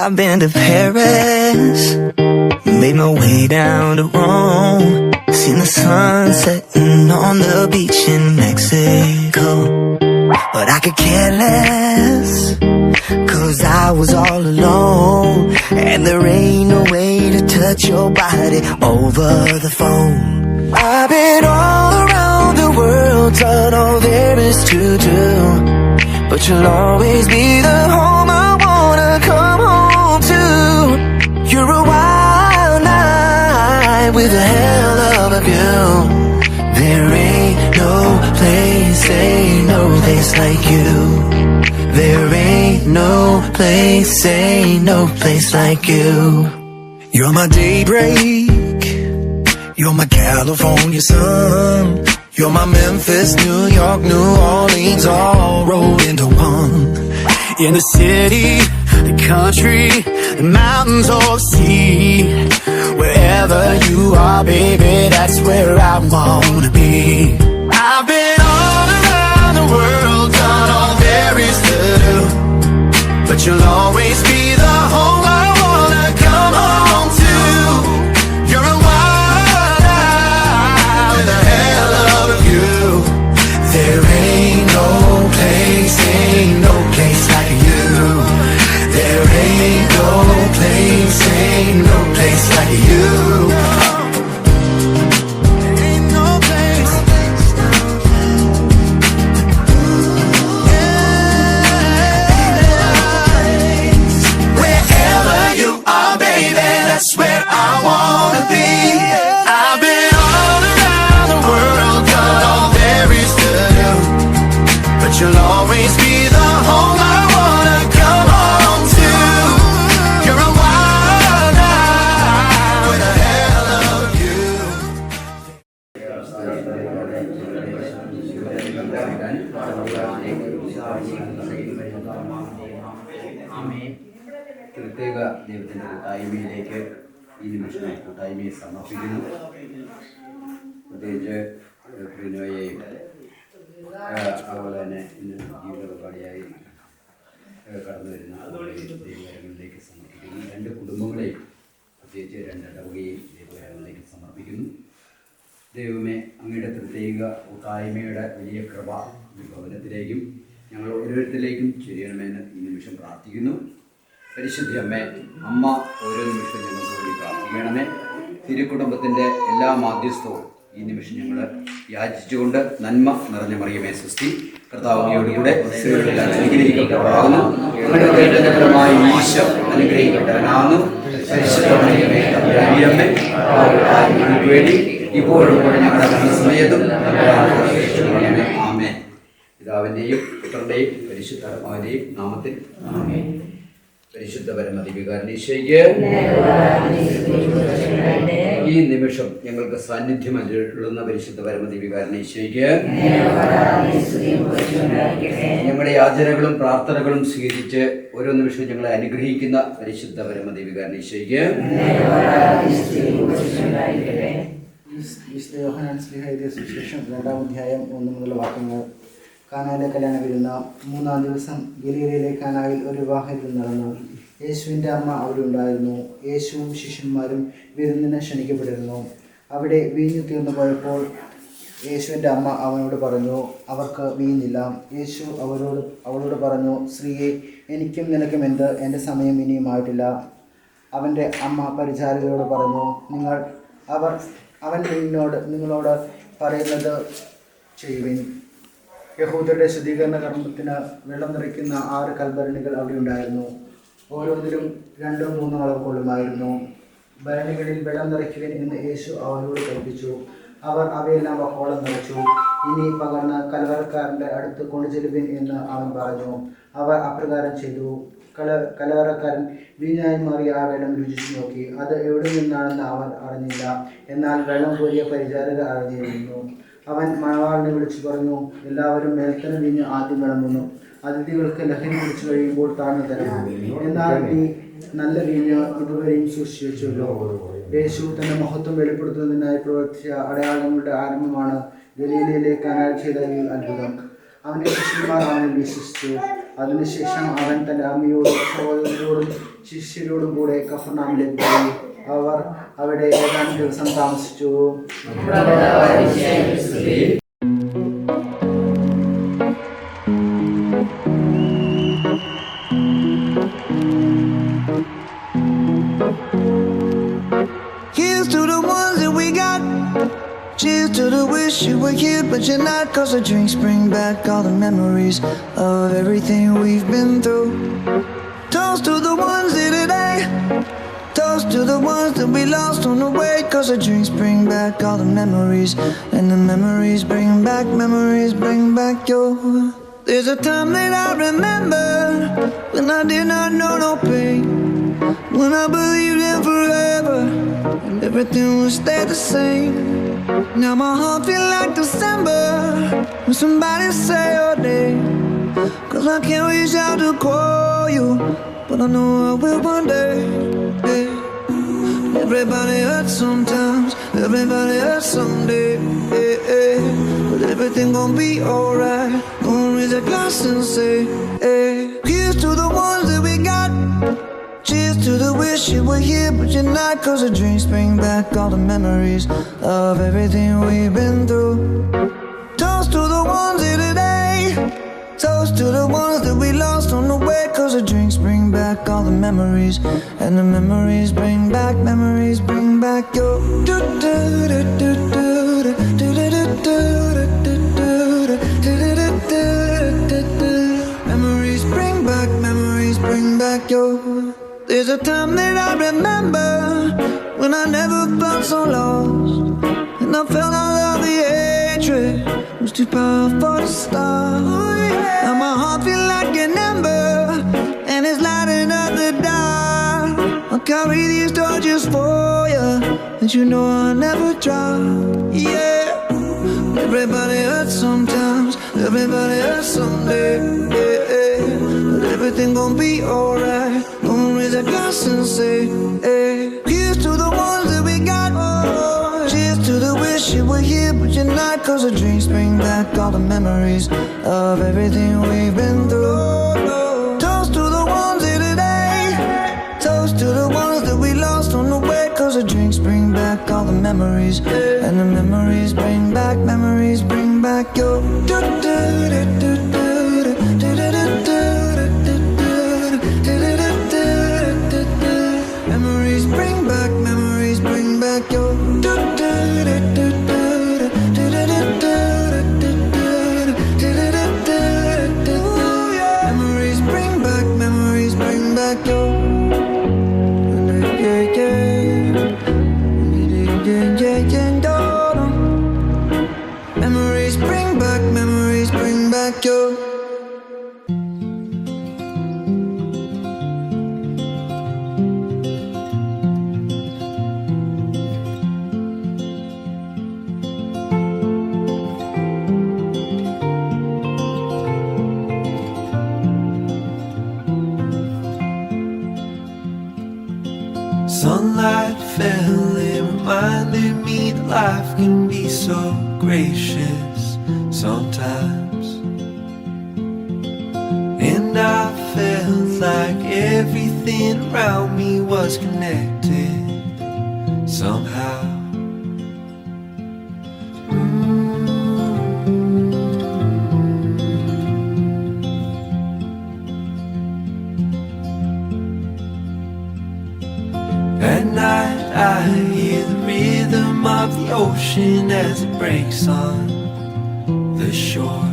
Speaker 3: I've been to Paris, made my way down to Rome, seen the sun setting on the beach in Mexico. But I could care less, 'cause I was all alone, and there ain't no way to touch your body over the phone. I've been all around the world, done all there is to do, but you'll always be the home I wanna come home to. You're a wild night with a hell of a view. There ain't no place like you. There ain't no place like you. You're my daybreak, you're my California sun, you're my Memphis, New York, New Orleans, all rolled into one. In the city, the country, the mountains or the sea, wherever you are, baby, that's where I wanna be. I've been all around the world, done all there is to do, but you'll always be the home I wanna come home to. You're a wild eye with a hell of a view. There ain't no place like you. There ain't no place like you. There ain't no
Speaker 7: ദൈവത്തിൻ്റെ കൂട്ടായ്മയിലേക്ക് ഈ നിമിഷം കൂട്ടായ്മയെ സമർപ്പിക്കുന്നു. പ്രത്യേകിച്ച് പ്രിനോയെയും അതുപോലെ തന്നെ ഇന്ന് ജീവിത പരിപാടിയായി കടന്നു വരുന്ന ദൈവകരങ്ങളിലേക്ക് സമർപ്പിക്കുന്നു. രണ്ട് കുടുംബങ്ങളെയും പ്രത്യേകിച്ച് രണ്ട് ഇടവകയെയും ദൈവകരങ്ങളിലേക്ക് സമർപ്പിക്കുന്നു. ദൈവമേ, അങ്ങയുടെ പ്രത്യേക കൂട്ടായ്മയുടെ വലിയ കൃപ ഈ ഭവനത്തിലേക്കും ഞങ്ങൾ ഓരോരുത്തരിലേക്കും ചെയ്യണമെന്ന് ഈ നിമിഷം പ്രാർത്ഥിക്കുന്നു. പരിശുദ്ധ അമ്മ ഓരോ നിമിഷവും ഞങ്ങൾക്ക് വേണ്ടി പ്രാർത്ഥിക്കണമേ. തിരുക്കുടുംബത്തിൻ്റെ എല്ലാ മാധ്യസ്ഥവും ഈ നിമിഷം ഞങ്ങൾ യാചിച്ചുകൊണ്ട് നന്മ നിറഞ്ഞ മറിയമേ സ്വസ്തി, കർത്താവിനോടുകൂടെ അനുഗ്രഹിക്കപ്പെട്ടവരാകുന്നു. ഫലമായി ഈശോ അനുഗ്രഹിക്കപ്പെട്ടവനാകുന്നു. പരിശുദ്ധ മറിയമേ തമ്പുരാന്റെ അമ്മേ, വേണ്ടി ഇപ്പോഴും ഞങ്ങളുടെ സമയത്തും ആമേൻ. പിതാവിൻ്റെയും പുത്രൻ്റെയും പരിശുദ്ധാത്മാവിൻ്റെയും നാമത്തിൽ ആമേൻ. പരിശുദ്ധ പരമദിവ്യകാരുണ്യേശ്വരിക്ക് ഈ നിമിഷം ഞങ്ങൾക്ക് സാന്നിധ്യമരുളുന്ന പരിശുദ്ധ പരമദിവ്യകാരുണ്യേശ്വരിക്ക് ഞങ്ങളുടെ യാചനകളും പ്രാർത്ഥനകളും സ്വീകരിച്ച് ഓരോ നിമിഷവും ഞങ്ങളെ അനുഗ്രഹിക്കുന്ന പരിശുദ്ധ പരമദിവ്യകാരുണ്യേശ്വരിക്ക്
Speaker 8: സുവിശേഷം 2-ാം അധ്യായം 1 മുതലുള്ള വാക്യങ്ങൾ. കാനായിലെ കല്യാണ വിരുന്ന 3-ാം ദിവസം ഗലീലയിലെ കാനായിൽ ഒരു വിവാഹം നടന്നു. യേശുവിൻ്റെ അമ്മ അവിടെ ഉണ്ടായിരുന്നു. യേശുവും ശിഷ്യന്മാരും വിരുന്നിന് ക്ഷണിക്കപ്പെട്ടിരുന്നു. അവിടെ വീഞ്ഞു തീർന്നു പോയപ്പോൾ യേശുവിൻ്റെ അമ്മ അവനോട് പറഞ്ഞു, അവർക്ക് വീഞ്ഞില്ല. യേശു അവളോട് പറഞ്ഞു, സ്ത്രീയെ, എനിക്കും നിനക്കും എന്ത്? എൻ്റെ സമയം ഇനിയുമായിട്ടില്ല. അവൻ്റെ അമ്മ പരിചാരികരോട് പറഞ്ഞു, അവൻ നിങ്ങളോട് പറയുന്നത് ചെയ്യുവിൻ. യഹൂദരുടെ ശുദ്ധീകരണ കർമ്മത്തിന് വെള്ളം നിറയ്ക്കുന്ന 6 കൽഭരണികൾ അവിടെ ഉണ്ടായിരുന്നു. ഓരോന്നിലും 2-3 അളവ് കൊള്ളുമായിരുന്നു. ഭരണികളിൽ വെള്ളം നിറയ്ക്കുവിൻ എന്ന് യേശു അവരോട് കൽപ്പിച്ചു. അവർ അവയെല്ലാം വക്കോളം നിറച്ചു. ഇനി പകർന്ന് കലവറക്കാരൻ്റെ അടുത്ത് കൊണ്ടുചെല്ലുവിൻ എന്ന് അവൻ പറഞ്ഞു. അവർ അപ്രകാരം ചെയ്തു. കലവറക്കാരൻ വീഞ്ഞായി മാറിയ ആ വെള്ളം രുചിച്ചു നോക്കി. അത് എവിടെ നിന്നാണെന്ന് അവൻ അറിഞ്ഞില്ല. എന്നാൽ വെള്ളം കോരിയ പരിചാരകർ അറിഞ്ഞിരുന്നു. അവൻ മണവാളിനെ വിളിച്ചു പറഞ്ഞു, എല്ലാവരും മേൽത്തന വീഞ്ഞ് ആദ്യം വിളമ്പുന്നു. അതിഥികൾക്ക് ലഹരി കുടിച്ചു കഴിയുമ്പോൾ താഴ്ന്നു തരാം. എന്നാൽ നീ നല്ല വീഞ്ഞ് ഇതുവരെയും സൂക്ഷിച്ചു വെച്ചല്ലോ. യേശു തന്റെ മഹത്വം വെളിപ്പെടുത്തുന്നതിനായി പ്രവർത്തിച്ച അടയാളങ്ങളുടെ ആരംഭമാണ് ഗലീലയിലെ കാനായിൽ ചെയ്ത ഈ അത്ഭുതം. അവൻ്റെ ശിഷ്യന്മാർ അവനിൽ വിശ്വസിച്ചു. അതിനുശേഷം അവൻ തൻ്റെ അമ്മയോടും സഹോദരനോടും ശിഷ്യരോടും കൂടെ കഫർനാമിലേക്ക് പോയി. അവർ അവിടെ ഏതാനും ദിവസം താമസിച്ചു.
Speaker 3: Cheers to the wish you were here but you're not, 'cause the drinks bring back all the memories of everything we've been through. Toast to the ones here today, toast to the ones that we lost on the way, 'cause the drinks bring back all the memories, and the memories bring back your. There's a time that I remember when I did not know no pain, when I believed in forever and everything would stay the same. Now my heart feel like December when somebody say your name, 'cause I can't reach out to call you, but I know I will one day. Hey. Everybody hurts sometimes, everybody hurts someday. Hey, hey. But everything gon' be alright. Gonna raise a glass and say, hey. Here's to the ones that we got. Cheers to the wish you were here but you're not, 'cause the drinks bring back all the memories of everything we've been through. Toast to the ones here today, toast to the ones that we lost on the way, 'cause the drinks bring back all the memories, and the memories bring back your. Memories bring back your. There's a time that I remember when I never felt so lost, and I felt all of the hatred was too powerful to stop. Now my heart feel like an ember and it's lighting up the dark. I'll carry these torches for you, and you know I'll never drop. Yeah. Everybody hurts sometimes, everybody hurts someday. Yeah, yeah. But everything gon' be alright. Gonna raise a glass us and say, hey, here's to the ones that we got. Cheers to the wish you were here but you're not. Cause the drinks bring back all the memories of everything we've been through. Toast to the ones here today. Toast to the ones that we lost on the way. Cause the drinks bring back all the memories. And the memories bring back your memories bring back your memories bring back your memories bring back your
Speaker 11: Sunlight fell, it reminded me that life can be so gracious sometimes. And I felt like everything around me was connected somehow. At night I hear the rhythm of the ocean as it breaks on the shore.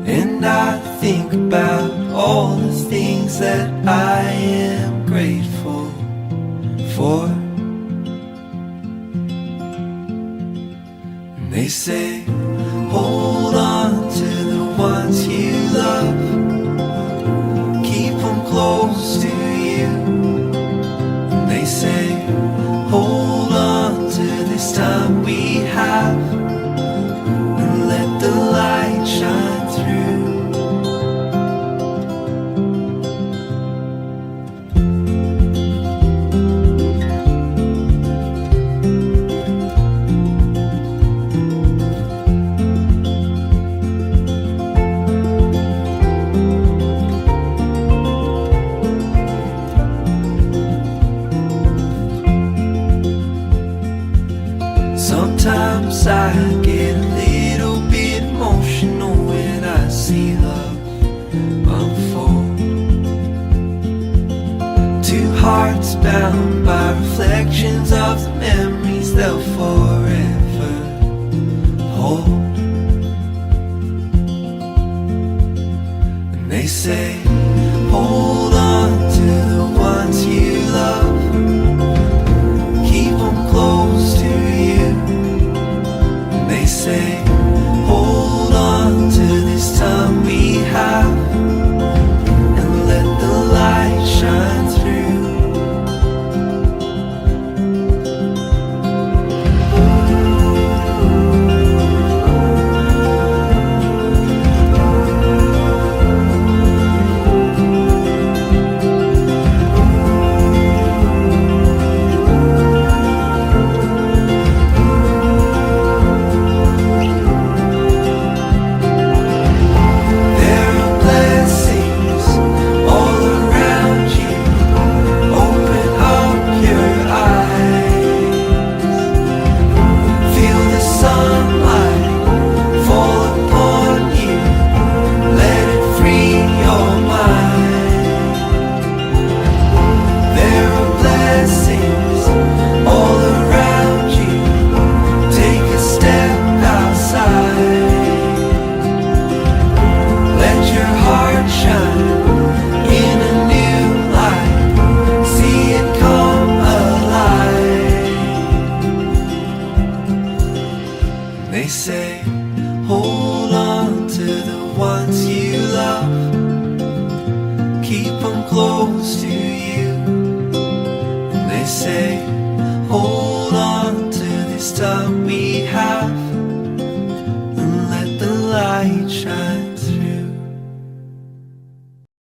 Speaker 11: And I think about all the things that I am grateful for. And they say, hold on to the ones you love. Keep them close to you. And they say, hold on to this time we have. And let the light shine through. Sometimes I get a little bit emotional when I see love unfold. Two hearts bound by reflections of the memories they'll forever hold. And they say, hold on to the ones you love. Keep them close to you. They say, hold on to this time we have. And let the light shine through. They say, hold on to the ones you love. Keep them close to you. And they say, hold on to this time we have. And let the light shine.